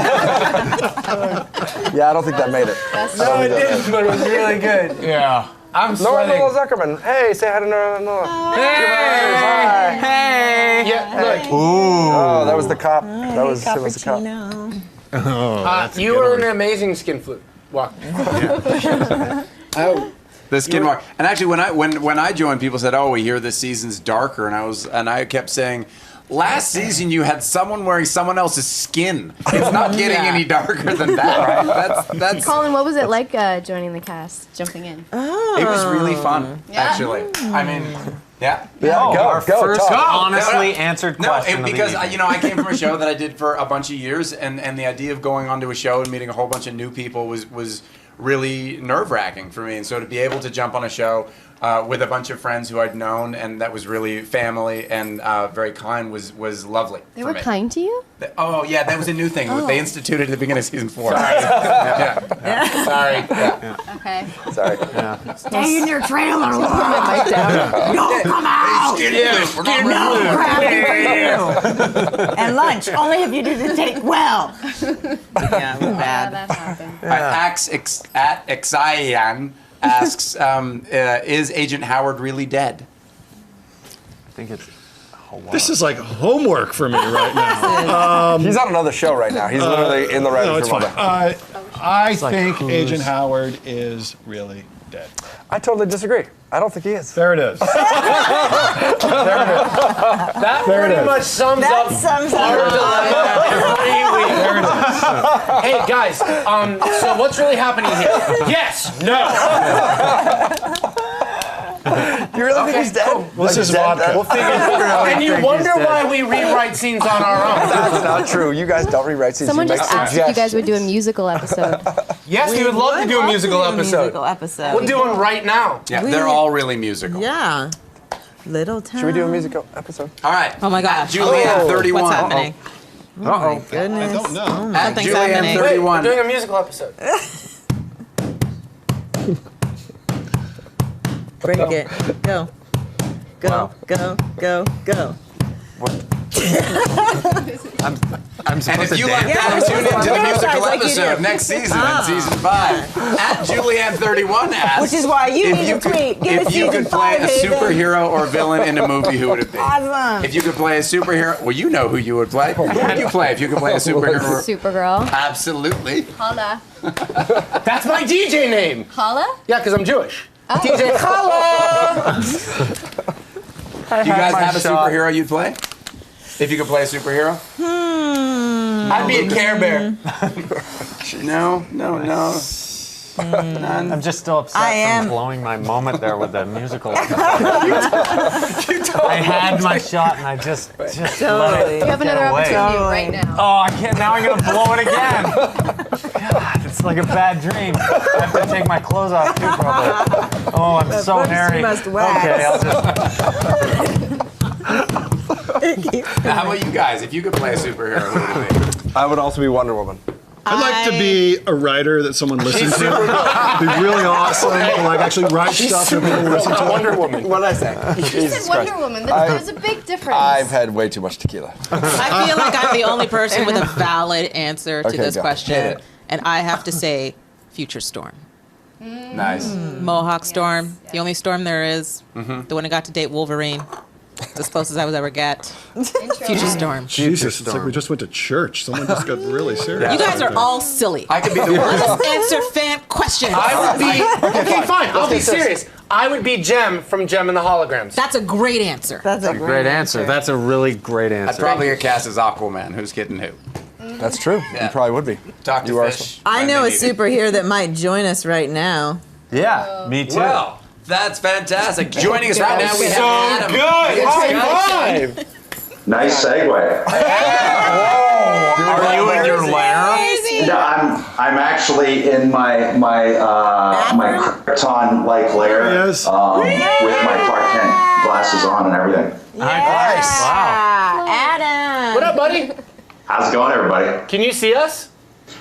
Yeah, I don't think that made it. No, it didn't, but it was really good. Yeah. I'm Noah sweating. Zuckerman. Hey, say hi to Noah. Hey! Yeah, look. Oh, that was the cop. That was him as the cop. Cappuccino. You were an amazing skin flute. Walk. Oh. The Skinwalker. And actually, when I joined, people said, "Oh, we hear this season's darker," and I kept saying, last season you had someone wearing someone else's skin. It's not getting any darker than that, right? That's Colin, what was it like joining the cast, jumping in? it was really fun, actually. I mean, yeah. Yeah, Our first talk. honestly answered No, question because of the evening. I came from a show that I did for a bunch of years, and the idea of going onto a show and meeting a whole bunch of new people was really nerve-wracking for me. And so to be able to jump on a show with a bunch of friends who I'd known and that was really family and very kind was lovely. They for were me. kind to you? Oh yeah, that was a new thing. They instituted at the beginning of season 4. Sorry. Sorry. Yeah. Okay. Sorry. Stay in your trailer, Laura. Don't come out. No crappy for you. And lunch, only if you do the take well. Yeah, it was Yeah, bad. that happened. At Xian asks, is Agent Howard really dead? I think it's a whole lot. This is like homework for me right now. He's on another show right now. He's literally in the No, writer's it's room. fine. I think Agent Howard is really dead. I totally disagree. I don't think he is. There it is. That There it pretty is. much sums That up sums our up. dilemma every week. Hey guys, so what's really happening here? Yes, no. You really think he's dead? This is vodka. And you wonder why we rewrite scenes on our own. That's not true. You guys don't rewrite scenes. Someone you just make asked if you guys would do a musical episode. Yes, we would love to do a musical episode. We'll do one right now. Yeah, they're all really musical. Yeah. Little town. Should we do a musical episode? All right. Oh my gosh. Julianne 31. What's happening? Oh, goodness. I don't know. At Something's Julianne happening. Wait, 31. we're doing a musical episode. Break it. Go. Go, go, go, go. I'm And supposed if to you like dance. that, tune into the musical Like you episode do. next season in season 5. At Julianne31 asks, Which is why you if need you to tweet. Give if us you season could play 5, a Haven. superhero or villain in a movie, who would it be? Awesome. If you could play a superhero, well, you know who you would play. Who would you play if you could play a superhero? Supergirl. Absolutely. Holla. That's my DJ name. Holla? Yeah, because I'm Jewish. Oh. DJ Chala. Do you guys my have a shot. superhero you'd play? If you could play a superhero? I'd be a Care Bear. No. None. I'm just still upset I am. from blowing my moment there with the musical. I had my shot and I just let Totally. it You have get another away. opportunity right now. Oh, I can't. Now I'm gonna blow it again. God, it's like a bad dream. I have to take my clothes off too, probably. Oh, I'm so first hairy. you must wax. Okay, I'll just. How about you guys? If you could play a superhero, who would it be? I would also be Wonder Woman. I'd like to be a writer that someone listens to. Be really awesome. To like actually write stuff that people listen to. Wonder Woman. What did I say? You said Wonder Woman. There's a big difference. I've had way too much tequila. I feel like I'm the only person with a valid answer to Okay, this go. Hit question, it. and I have to say, Future Storm. Nice. Mohawk Storm, the only storm there is. The one who got to date Wolverine. It's as close as I was ever get. Future Storm. Jesus, it's like we just went to church. Someone just got really serious. You guys are all silly. I could be the Let worst. us answer fan questions. I would be. Okay, fine. I'll be serious. I would be Jem from Jem and the Holograms. That's a great answer. That's a Great answer. That's a really great I'd answer. probably get cast as Aquaman. Who's kidding who? That's true. You probably would be. Dr. You are Fish. I know a When they need it. superhero that might join us right now. Yeah, me too. Well, that's fantastic. Joining us right now, we have So Adam. good. High five. Nice segue. Are you in your lair? Yeah, I'm actually in my Krypton-like lair Yes. with my Clark Kent glasses on and everything. Nice. Wow. Adam. What up, buddy? How's it going, everybody? Can you see us?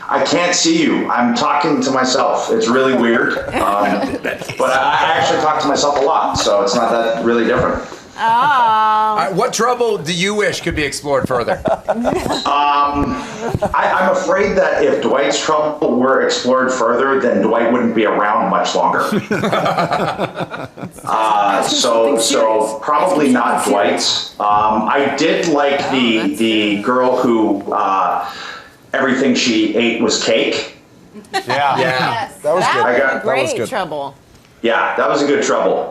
I can't see you. I'm talking to myself. It's really weird, but I actually talk to myself a lot, so it's not that really different. Oh. All right, what trouble do you wish could be explored further? I'm afraid that if Dwight's trouble were explored further, then Dwight wouldn't be around much longer. So probably not Dwight's. I did like the girl who everything she ate was cake. Yeah. Yes. That was good. I got- that was Great good. trouble. Yeah, that was a good trouble.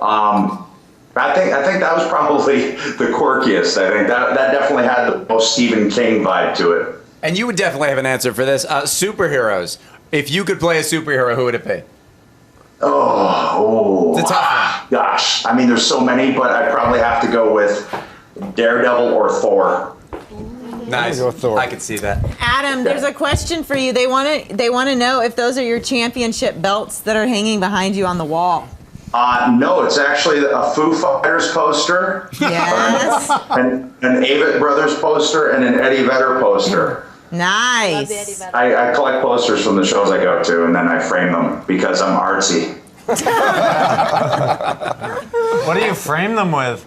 I think that was probably the quirkiest. I think that definitely had the most Stephen King vibe to it. And you would definitely have an answer for this. Superheroes. If you could play a superhero, who would it be? Oh, It's a tough one. gosh. I mean, there's so many, but I'd probably have to go with Daredevil or Thor. Nice. go with Thor. I could see that. Adam, there's a question for you. They want to know if those are your championship belts that are hanging behind you on the wall. No, it's actually a Foo Fighters poster, Yes. an Avett Brothers poster, and an Eddie Vedder poster. Love the Eddie Nice. Vedder. I collect posters from the shows I go to, and then I frame them because I'm artsy. What do you frame them with?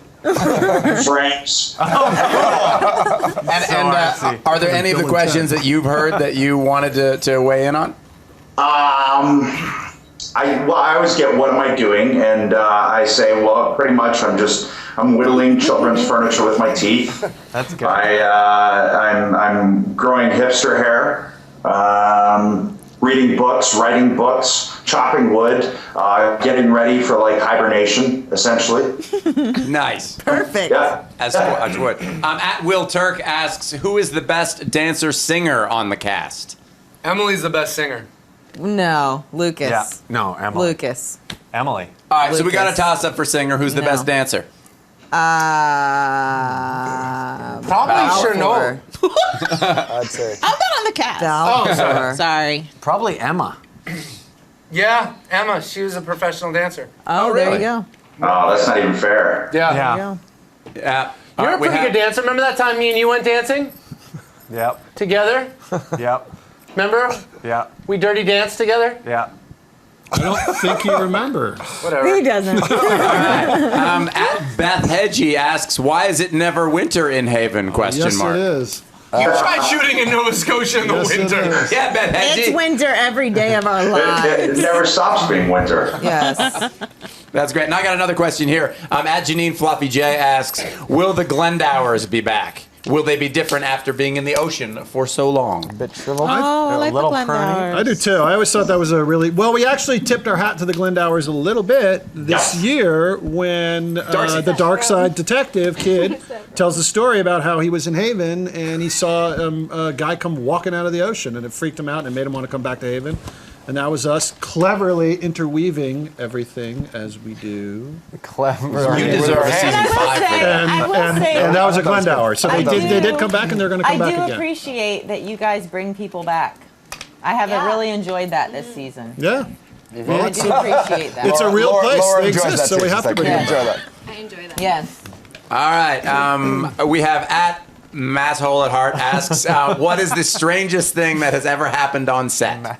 Frames. And are there any of the questions that you've heard that you wanted to weigh in on? I always get, what am I doing? And I say, well, pretty much I'm whittling children's furniture with my teeth. That's good. I'm growing hipster hair, reading books, writing books, chopping wood, getting ready for like hibernation, essentially. Nice. Perfect. Yeah. As would. At Will Turk asks, who is the best dancer singer on the cast? Emily's the best singer. No, Lucas. Yeah. No, Emily. Lucas. Emily. All right, so we got a Lucas. toss up for singer. Who's the No. best dancer? Probably sure no. I'd say. I'm not on the cast. Balfour. Sorry. Probably Emma. Yeah, Emma. She was a professional dancer. Oh, there you go. Oh, that's not even fair. Yeah. Yeah. There you go. Yeah. You're a pretty good dancer. Remember that time me and you went dancing Yep. together? Yep. Remember? Yeah. We dirty danced together? Yeah. I don't think he remembers. Whatever. He doesn't. At Beth Hedgie asks, why is it never winter in Haven? Question Yes, mark. it is. You tried shooting in Nova Scotia in the Yes, it winter. is. Yeah, Beth Hedgie. It's winter every day of our It lives. never stops being winter. Yes. That's great. And I got another question here. At Janine Fluffy J asks, will the Glendowers be back? Will they be different after being in the ocean for so long? A bit shriveled. Oh, I like the little Glendowers. I do too. I always thought that was a really well. We actually tipped our hat to the Glendowers a little bit this year when the Dark Side Detective kid tells the story about how he was in Haven and he saw a guy come walking out of the ocean and it freaked him out and it made him want to come back to Haven. And that was us cleverly interweaving everything as we do. Clever. You deserve a season 5 for that. I will say, And that was a Glendower. So I they did do- come back and they're going to come I back do again. appreciate that you guys bring people back. I have really enjoyed that this season. Yeah. Well, I do appreciate that. it's a real place. Laura They enjoys exist, that so we too. have She's to like, bring "We them enjoy back. that." I enjoy that. Yes. All right. We have at Masshole at Heart asks, what is the strangest thing that has ever happened on set?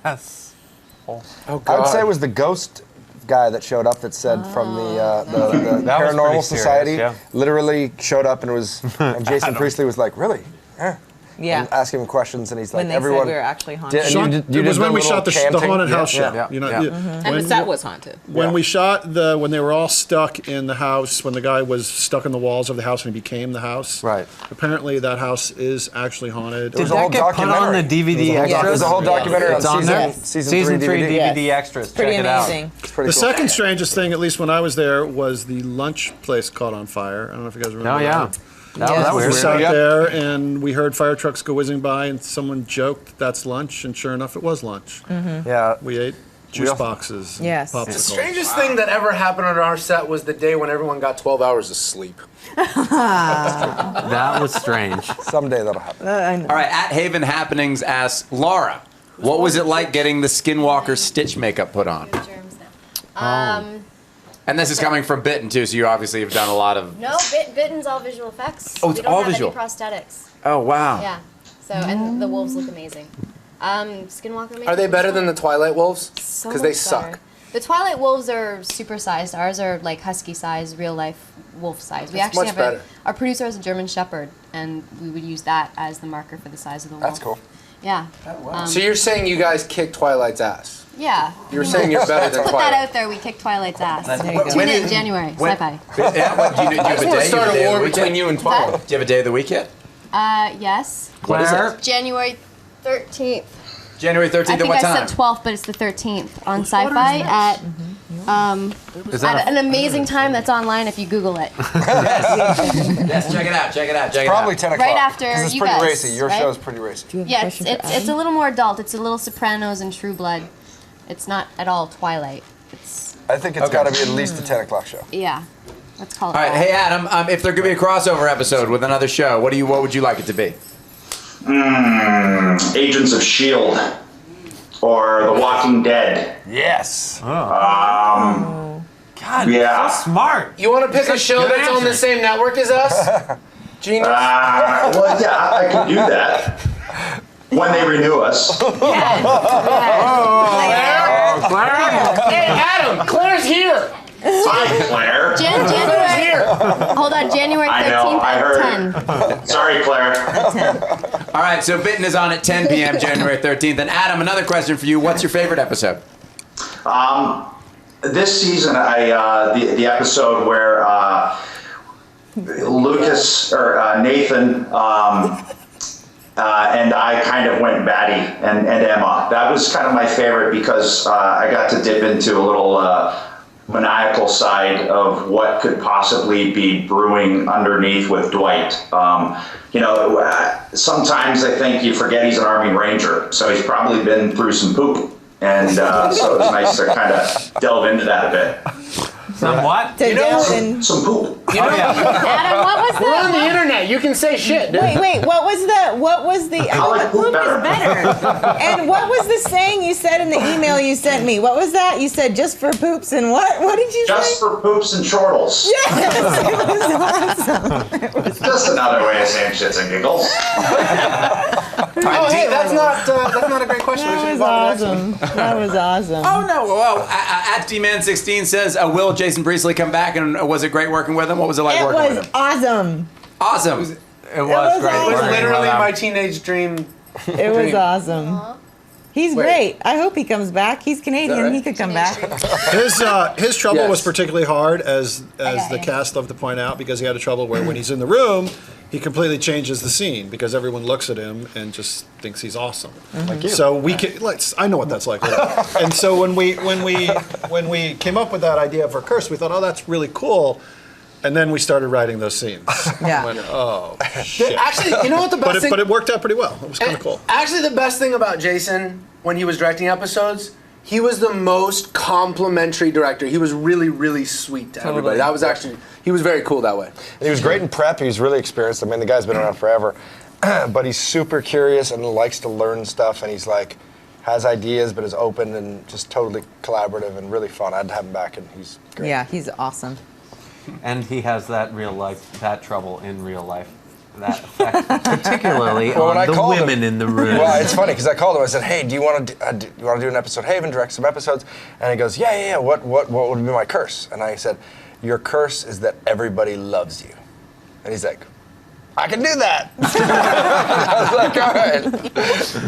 Oh, I would say God. it was the ghost guy that showed up that said from the That was Paranormal pretty serious, Society yeah. literally showed up and was and Jason Priestley was like, really? Yeah. And asking him questions and he's like, When they everyone. said we were actually haunted. And Sean, you it was when we shot the chanting? haunted house show. Yeah. You know, Yeah. And the set was haunted. when we shot when they were all stuck in the house, when the guy was stuck in the walls of the house and he became the house. Right. Apparently, that house is actually haunted. There was Did a whole that get put on the documentary. DVD extras? There's a whole documentary It's on on there? season 3 DVD. DVD extras. Pretty Check it out. amazing. It's pretty The cool. second strangest thing, at least when I was there, was the lunch place caught on fire. I don't know if you guys remember. Oh, yeah. that. That Yeah. was We weird. sat Yep. there and we heard fire trucks go whizzing by, and someone joked, "That's lunch," and sure enough, it was lunch. Yeah. We ate juice boxes. And Yes. popsicles. The strangest thing that ever happened on our set was the day when everyone got 12 hours of sleep. That was strange. Someday that'll happen. All right. At Haven Happenings asks, Laura, what was it like getting the Skinwalker Stitch makeup put on? Germs now. And this is coming from Bitten, too, so you obviously have done a lot of... No, Bitten's all visual effects. Oh, it's we don't all have visual. any prosthetics. Oh, wow. Yeah. So, and the wolves look amazing. Skinwalker makeup. Are they better than the Twilight Wolves? So Because they much suck. better. The Twilight wolves are supersized. Ours are like husky size, real life wolf size. We That's actually much have better. our producer is a German Shepherd, and we would use that as the marker for the size of the wolf. That's cool. Yeah. So you're saying you guys kicked Twilight's ass? Yeah. You were saying you're better than Put that Twilight. out there. We kicked Twilight's ass. There you go. Tune in January. Sci-fi. Yeah, what, do you I have just a want day? to start a war Do between you and Twilight. you have a day of the week yet? Yes. What is it? January 13th. January 13th I at think what I time? said 12th, but it's the 13th on Sci-Fi at Is at that an amazing time that's online if you Google it. Yes, check it out, check it out, check it Probably out. 10 o'clock. Right after 'cause it's you pretty guys, racy. Your right? show's pretty racy. Yeah, it's a little more adult. It's a little Sopranos and True Blood. It's not at all Twilight. It's I think it's Okay. got to be at least a 10 o'clock show. yeah. Let's call it. All right, that. hey Adam, if there could be a crossover episode with another show, what would you like it to be? Agents of S.H.I.E.L.D. or The Walking Dead. Yes. God, Yeah. so smart. You want to pick a show good that's on the answer. same network as us? Genius. Well, yeah, I could do that when they renew us. Hey, Adam, Claire's here. Hi, Claire. January. Here. Hold on, January 13th I know, I at heard. 10. Sorry, Claire. All right, so Bitten is on at 10 p.m. January 13th. And Adam, another question for you. What's your favorite episode? This season, the episode where Lucas or Nathan and I kind of went batty, and Emma. That was kind of my favorite because I got to dip into a little maniacal side of what could possibly be brewing underneath with Dwight. Sometimes I think you forget he's an Army Ranger, so he's probably been through some poop. And so it's nice to kind of delve into that a bit. Some what? To delve in. Some poop. Adam, what was We're on the that? internet. You can say shit, dude. Wait, what was the like poop poop is better. And what was the saying you said in the email you sent me? What was that? You said just for poops and what? What did you Just say? for poops and chortles. Yes, it was awesome. Just another way of saying shits and giggles. Oh, hey, that's not a great question. We That should was move on to the next one. awesome. That was awesome. Oh no! Well, at DMan16 says, "Will Jason Priestley come back? And was it great working with him? What was it like It working with was him?" awesome. Awesome. It was was great. awesome. It was working literally with him. my teenage dream. It was awesome. He's Wait. great. I hope he comes back. He's Canadian. right? He could come back. His trouble Yes. was particularly hard, as got the you. cast loved to point out, because he had a trouble where when he's in the room, he completely changes the scene because everyone looks at him and just thinks he's awesome. Like you. So we can, I know what that's like. And so when we came up with that idea for Curse, we thought, oh, that's really cool. And then we started writing those scenes. Yeah. Went, oh, shit. Actually, you know what the best thing? But it worked out pretty well. It was kind of cool. Actually, the best thing about Jason when he was directing episodes, he was the most complimentary director. He was really, really sweet to everybody. That was actually, he was very cool that way. And he was great in prep. He was really experienced. I mean, the guy's been around forever. But he's super curious and likes to learn stuff. And he's like, has ideas, but is open and just totally collaborative and really fun. I had to have him back, and he's great. Yeah, he's awesome. And he has that trouble in real life. That effect, particularly Well, when on I the called women him- in the room. Well, it's funny because I called him. I said, "Hey, do you want to do an episode? Haven, direct some episodes." And he goes, "Yeah. What would be my curse?" And I said, "Your curse is that everybody loves you." And he's like, "I can do that." I was like, "All right,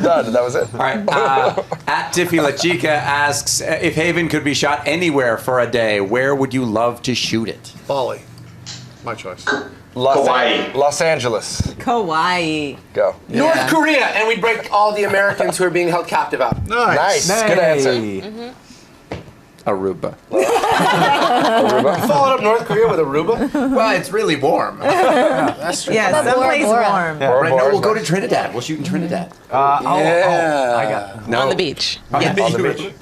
done." That was it. All right. At Tiffy La Chica asks, if Haven could be shot anywhere for a day, where would you love to shoot it? Bali. My choice. Hawaii. Los Angeles. Kauai. Go. North Korea, and we'd break all the Americans who are being held captive out. Nice. Good answer. Aruba. Followed up North Korea with Aruba. Well, it's really warm. That's true. Yeah, Bora someplace Bora. warm. Right, no, we'll go to Trinidad. We'll shoot in Trinidad. Yeah. I got it. No. On the beach. On Yes. the On the beach. beach.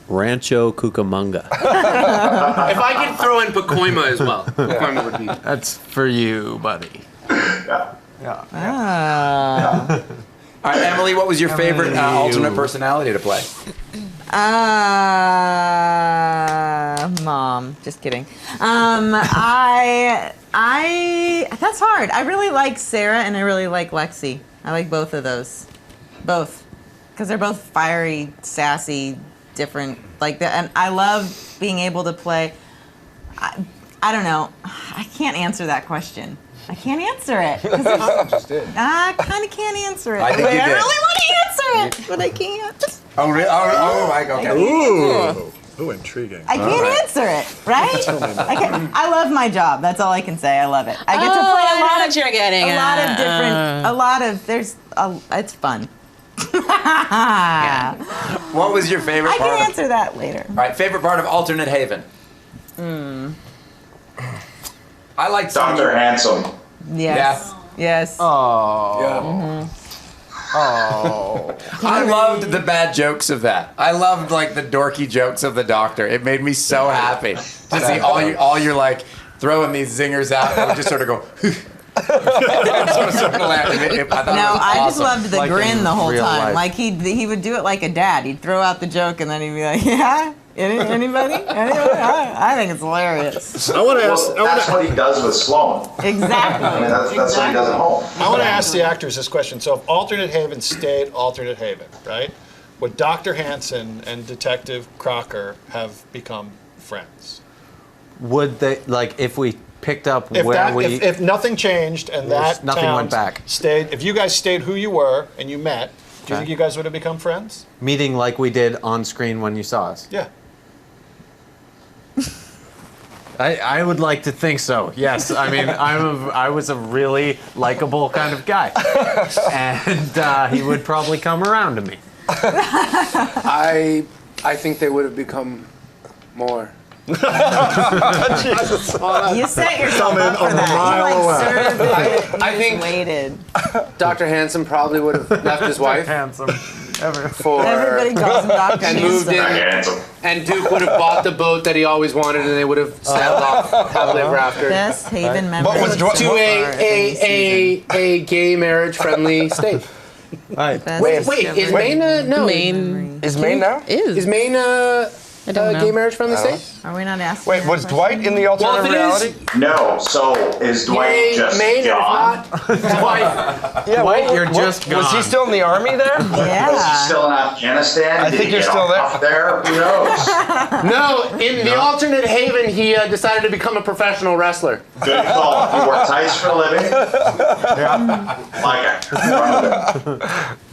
Rancho Cucamonga. If I could throw in Pacoima as well, Pacoima would be. That's for you, buddy. Ah. All right, Emily, what was your favorite alternate personality to play? Mom. Just kidding. That's hard. I really like Sarah and I really like Lexi. I like both of those. Both. Because they're both fiery, sassy, different like that. And I love being able to play. I don't know. I can't answer that question. I can't answer it. Just did. I kind of can't answer it. I think you I did. really want to answer it, but I can't. Oh, really? Okay. Ooh, intriguing. I can't answer it, right? I love my job. That's all I can say. I love it. I get to play I know what you're getting it's fun. What was your favorite I part? can answer that later. All right, favorite part of alternate Haven. I like Dr. Handsome. Yes. Yes. I loved the bad jokes of that. I loved like the dorky jokes of the doctor. It made me so happy to see all your like throwing these zingers out and I would just sort of go. I just loved the Like grin in the whole real time. life. Like he would do it like a dad. He'd throw out the joke and then he'd be like, "Yeah, anybody? I think it's hilarious." I want to ask. Well, that's what he does with Sloan. Exactly. I mean, that's what he does at home. I want to ask the actors this question. So, if alternate Haven stayed alternate Haven, right? Would Dr. Hansen and Detective Crocker have become friends? Would they, like, if we picked up If where we... if nothing changed and that nothing town went back. stayed, if you guys stayed who you were and you met, do you Okay. think you guys would have become friends? meeting like we did on screen when you saw us. Yeah. I would like to think so. Yes, I mean I was a really likable kind of guy, and he would probably come around to me. I think they would have become more. You set yourself Coming up for a that. mile You away. served it. I think Waited. Dr. Handsome probably would have left his wife. Handsome. for Everybody calls him Dr. and moved in. Handsome. And Duke would have bought the boat that he always wanted, and they would have sailed off happily ever after Best Haven memory. What was to a gay marriage friendly state. Right. Wait, is Maine no? Maine Is Maine now? is. Is Maine a don't know. gay marriage friendly state? Are we not asking? Wait, was Dwight in the alternative Well, if it reality? No, so is Dwight Yay, just Maine, and if gone? not, Dwight. Yeah, Dwight, you're just Was he gone. still in the army there? Was he Yeah. still in Afghanistan? I Did think he you're get still off there. Who knows? No, in the alternate Haven, he decided to become a professional wrestler. Good call. He wore tights for a living. Like it. Run with it.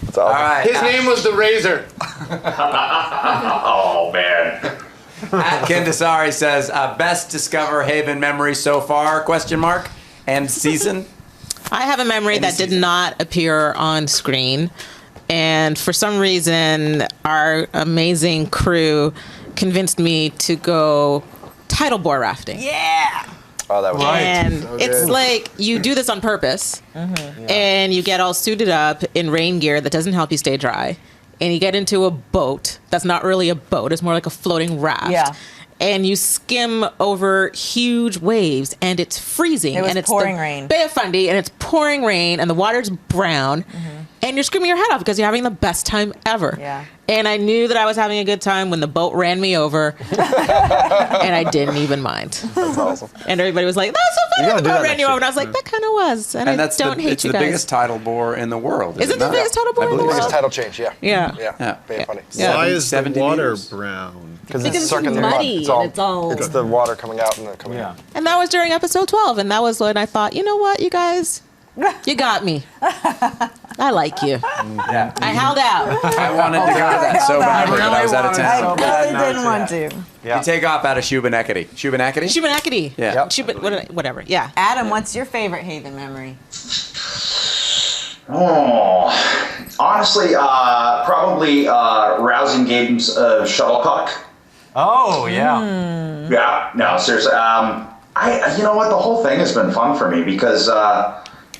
That's all. All right. His name was the Razor. Oh, man. At Kendasari says, best Discover Haven memory so far, question mark, and season? I have a memory that did not appear on screen. And for some reason, our amazing crew convinced me to go tidal bore rafting. Yeah. Oh, that was And So it's good. like you do this on purpose, and you get all suited up in rain gear that doesn't help you stay dry, and you get into a boat that's not really a boat; it's more like a floating raft. Yeah. And you skim over huge waves, and it's freezing. It was and it's pouring the rain. Bay of Fundy, and it's pouring rain, and the water's brown, and you're screaming your head off because you're having the best time ever. Yeah. And I knew that I was having a good time when the boat ran me over, and I didn't even mind. That's awesome. And everybody was like, "That's so funny, gotta the do boat that ran you next over." And I was like, "That kind of was." And I that's don't hate it's you the guys. biggest tidal bore in the world. Is it the not? biggest tidal bore I in the believe Biggest world? title change, yeah. Yeah. Yeah. Very funny. Yeah. Why is the 70 water meters. brown? Because it's it's circling the muddy It's all, and it's all- It's the water coming out and then coming out. And that was during episode 12. And that was when I thought, you know what, you guys, you got me. I like you. Yeah. I held out. I wanted to go to that so badly, but I was out of I town. really didn't want to. Yeah. You take off out of Shubenacadie. Shubenacadie? Shubenacadie. Yeah. Yep. Whatever. Yeah. Adam, what's your favorite Haven memory? Oh, honestly, probably rousing games of shuttlecock. Oh, yeah. Yeah, no, seriously. You know what? The whole thing has been fun for me because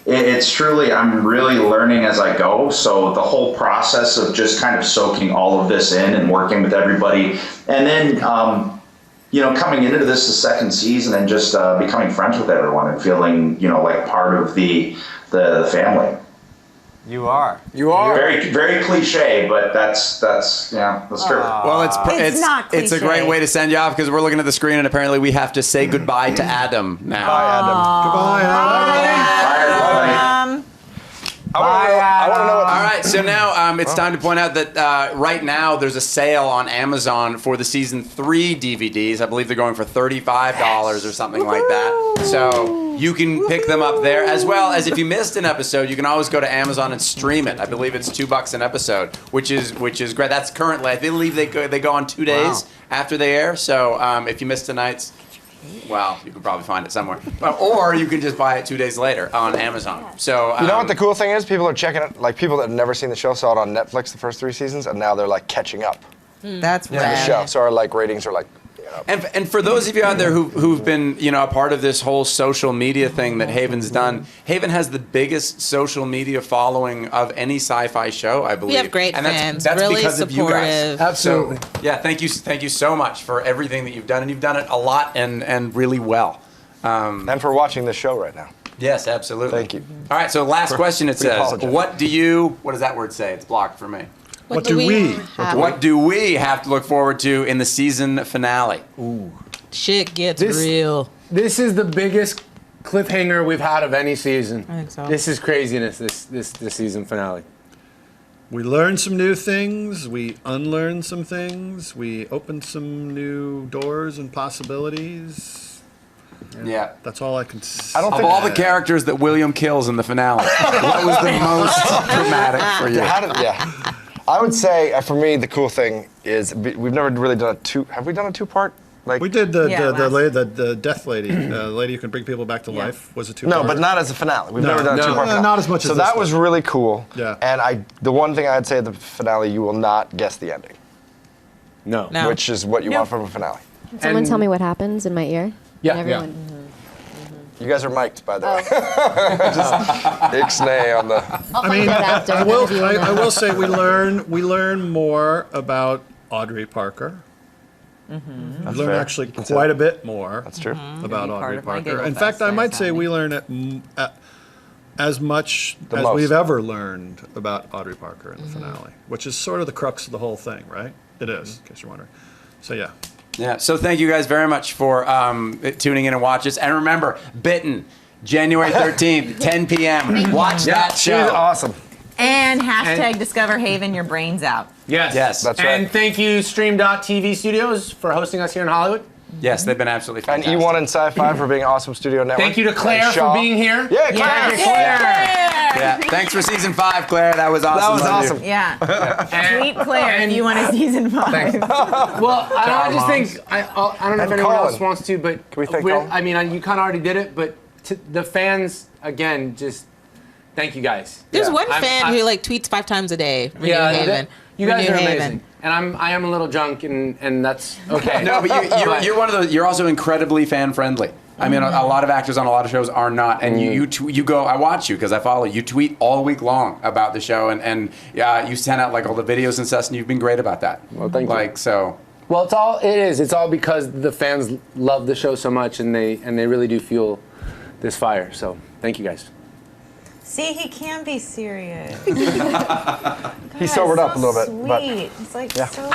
it's truly, I'm really learning as I go. So the whole process of just kind of soaking all of this in and working with everybody, and then coming into this the second season and just becoming friends with everyone and feeling like part of the family. You are. You are. Very, very cliche, but that's true. Well, It's not it's a great cliche. way to send you off because we're looking at the screen and apparently we have to say goodbye to Adam now. Bye, Adam. Goodbye, Adam. I want to know what. All right, so now it's time to point out that right now there's a sale on Amazon for the season 3 DVDs. I believe they're going for $35 or something like that. So you can pick them up there, as well as if you missed an episode, you can always go to Amazon and stream it. I believe it's $2 an episode, which is great. That's currently, I believe they go on 2 days after they air. So if you missed tonight's, well, you can probably find it somewhere. Or you can just buy it 2 days later on Amazon. So You know what the cool thing is? People are checking it. Like people that have never seen the show saw it on Netflix the first 3 seasons, and now they're like catching up That's to the rad. show. So our like ratings are like. And for those of you out there who've been a part of this whole social media thing that Haven's done, Haven has the biggest social media following of any sci-fi show, I believe. We have great and fans, that's really because of you guys. supportive. Absolutely. So, yeah, thank you so much for everything that you've done, and you've done it a lot and really well. And for watching this show right now. Yes, absolutely. Thank you. All right, so last question. It says, apologize. what does that word say? It's blocked for me. What do we? What do we have to look forward to in the season finale? Shit gets This- real. This is the biggest cliffhanger we've had of any season. I think so. This is craziness. This season finale. We learned some new things. We unlearned some things. We opened some new doors and possibilities. Yeah. That's all I can say. I don't Of think all the characters that William kills in the finale, what was the most dramatic for you? I would say for me the cool thing is we've never really done a two. Have we done a 2-part? Like We did the last- death lady, the lady who can bring people back to life, was a 2-part. No, but not as a finale. We've never done a 2-part finale. not as much as So this that was one. really cool. Yeah. And the one thing I'd say at the finale, you will not guess the ending, No. No. which is what you want from a finale. Can someone And- tell me what happens in my ear? Yeah, And everyone. You guys are mic'd, by the way. Just ixnay on the. I'll find out after. I will say we learn more about Audrey Parker. We learn fair. actually quite a bit more. That's true. About Maybe part Audrey of my Parker. giggle In fest fact, I that might is say we happening. learn as much The as most. we've ever learned about Audrey Parker in the finale, which is sort of the crux of the whole thing, right? It is, in case you're wondering. So yeah. Yeah, so thank you guys very much for tuning in and watch us. And remember, Bitten, January 13th, 10 p.m. Watch that She's show. awesome. And hashtag Discover Haven, your brains out. Yes. Yes. That's And right. thank you, Stream.tv Studios, for hosting us here in Hollywood. Yes, they've been absolutely And fantastic. E1 and Sci-Fi for being an awesome studio network. Thank you to Claire And for Shaw. being here. Yeah, Claire. Yes. Yeah, thanks for season 5, Claire. That was awesome. That was Love you. awesome. Yeah. And- Tweet Claire if you want a season 5. Well, I just think I don't know if And anyone Colin. else wants to, but Can we thank Colin? I mean, you kind of already did it, but to the fans again, just thank you guys. There's Yeah. one I'm- fan I'm- who like tweets 5 times a day. Renew Yeah, Haven. you guys Renew are Haven. amazing, and I am a little drunk, and that's okay. No, but you're one of those. You're also incredibly fan friendly. I mean, a lot of actors on a lot of shows are not, and you go. I watch you because I follow you. Tweet all week long about the show, and you send out like all the videos and stuff, and you've been great about that. Well, thank you. Like so. Well, it's all because the fans love the show so much, and they really do fuel this fire. So thank you guys. See, he can be serious. He sobered up a little bit. Sweet. But It's like Yeah. so.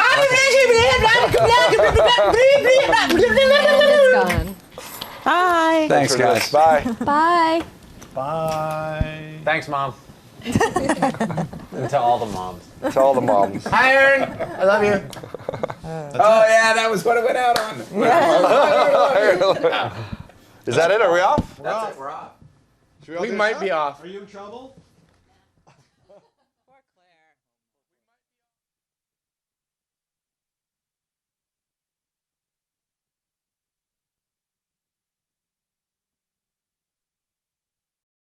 It's gone. Bye. Thanks, for this. guys. Bye. Bye. Bye. Thanks, Mom. And to all the moms. To all the moms. Hi, Aaron. I love you. Oh yeah, that was what it went out on. Is that it? Are we off? That's it. We're off. We might be off. Are you in trouble?